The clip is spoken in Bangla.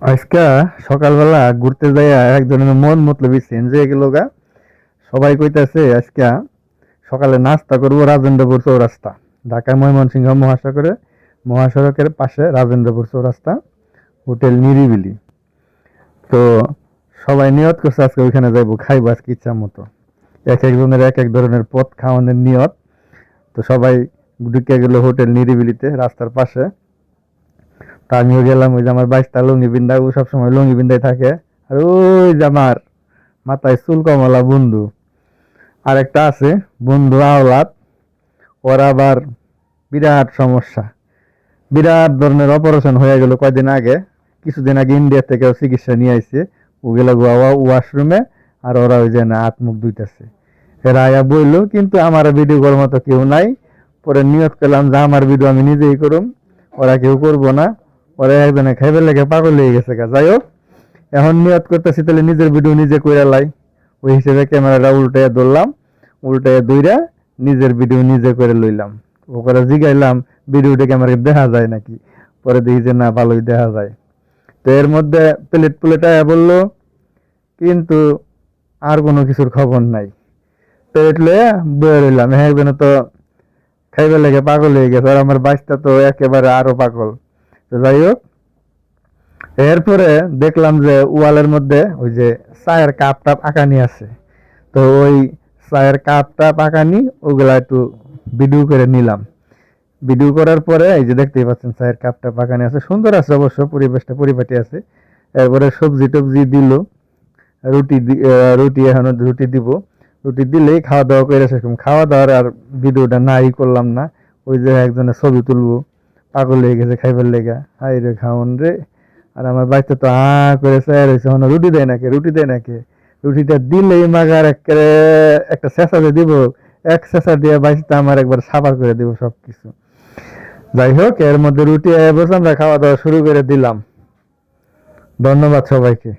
আজকা সকালবেলা ঘুরতে যাইয়া এক ধরনের মন মতলবই চেঞ্জ হয়ে গেল গা। সবাই কইতাছে আজকা সকালে নাস্তা করবো রাজেন্দ্রপুর চৌরাস্তা, ঢাকা ময়মনসিংহ মহাসড়কের পাশে রাজেন্দ্রপুর চৌরাস্তা, হোটেল নিরিবিলি। তো সবাই নিয়ত করছে আজকে ওইখানে যাইবো, খাইবো আজকে ইচ্ছা মতো। এক একজনের এক এক ধরনের পথ খাওয়ানোর নিয়ত। তো সবাই ঢুকে গেল হোটেল নিরিবিলিতে রাস্তার পাশে। তা আমিও গেলাম, ওই যে আমার বাইশটা লুঙ্গি বিন্দা, ও সবসময় লুঙ্গি বিন্দাই থাকে। আর ওই যে আমার মাথায় চুল কমলা বন্ধু আর একটা আছে, বন্ধু আওলাদ। ওর আবার বিরাট সমস্যা, বিরাট ধরনের অপারেশন হয়ে গেল কয়দিন আগে। কিছুদিন আগে ইন্ডিয়া থেকে চিকিৎসা নিয়ে আইছে। ও গেল ওয়াশরুমে, আর ওরা ওই যে না হাত মুখ ধুইতেছে। এরা আয়া বইলো, কিন্তু আমার ভিডিও করার মতো কেউ নাই। পরে নিয়ত করলাম যে আমার ভিডিও আমি নিজেই করুম, ওরা কেউ করবো না। ওরা একজনে খাইবার লেগে পাগল হয়ে গেছে গা। যাই হোক, এখন নিয়ত করতেছি তাহলে নিজের ভিডিও নিজে কইরা লাই। ওই হিসেবে ক্যামেরাটা উল্টাইয়া ধরলাম, উল্টাইয়া দইরা নিজের ভিডিও নিজে করে লইলাম। ও করে জিগাইলাম ভিডিওটা ক্যামেরা দেখা যায় নাকি। পরে দেখি যে না, ভালোই দেখা যায়। তো এর মধ্যে প্লেট আয়া বললো, কিন্তু আর কোনো কিছুর খবর নাই। প্লেট লয়ে বয়ে রইলাম। একজনে তো খাইবার লেগে পাগল হয়ে গেছে, আর আমার বাইশটা তো একেবারে আরো পাগল। তো যাই হোক, এরপরে দেখলাম যে ওয়ালের মধ্যে ওই যে চায়ের কাপ টাপ আঁকানি আছে। তো ওই চায়ের কাপ টাপ আঁকানি ওগুলা একটু ভিডিও করে নিলাম। ভিডিও করার পরে এই যে দেখতেই পাচ্ছেন চায়ের কাপ টাপ আঁকানি আছে, সুন্দর আছে অবশ্য, পরিবেশটা পরিপাটি আছে। এরপরে সবজি টবজি দিল, রুটি এখন রুটি দিব। রুটি দিলেই খাওয়া দাওয়া করে শেষ করলাম। খাওয়া দাওয়ার আর ভিডিওটা নাই করলাম না। ওই যে একজনের ছবি তুলবো, পাগল হয়ে গেছে খাইবার লেগা। হাই রে খাওন রে। আর আমার বাড়িতে তো করে চায় রয়েছে, রুটি দেয় নাকি, রুটি দেয় নাকি। রুটিটা দিলেই মাগার একেবারে একটা চেঁচা দিব, এক চেঁচা দিয়ে বাইশটা আমার একবার সাবার করে দিব সবকিছু। যাই হোক, এর মধ্যে রুটি বসে আমরা খাওয়া দাওয়া শুরু করে দিলাম। ধন্যবাদ সবাইকে।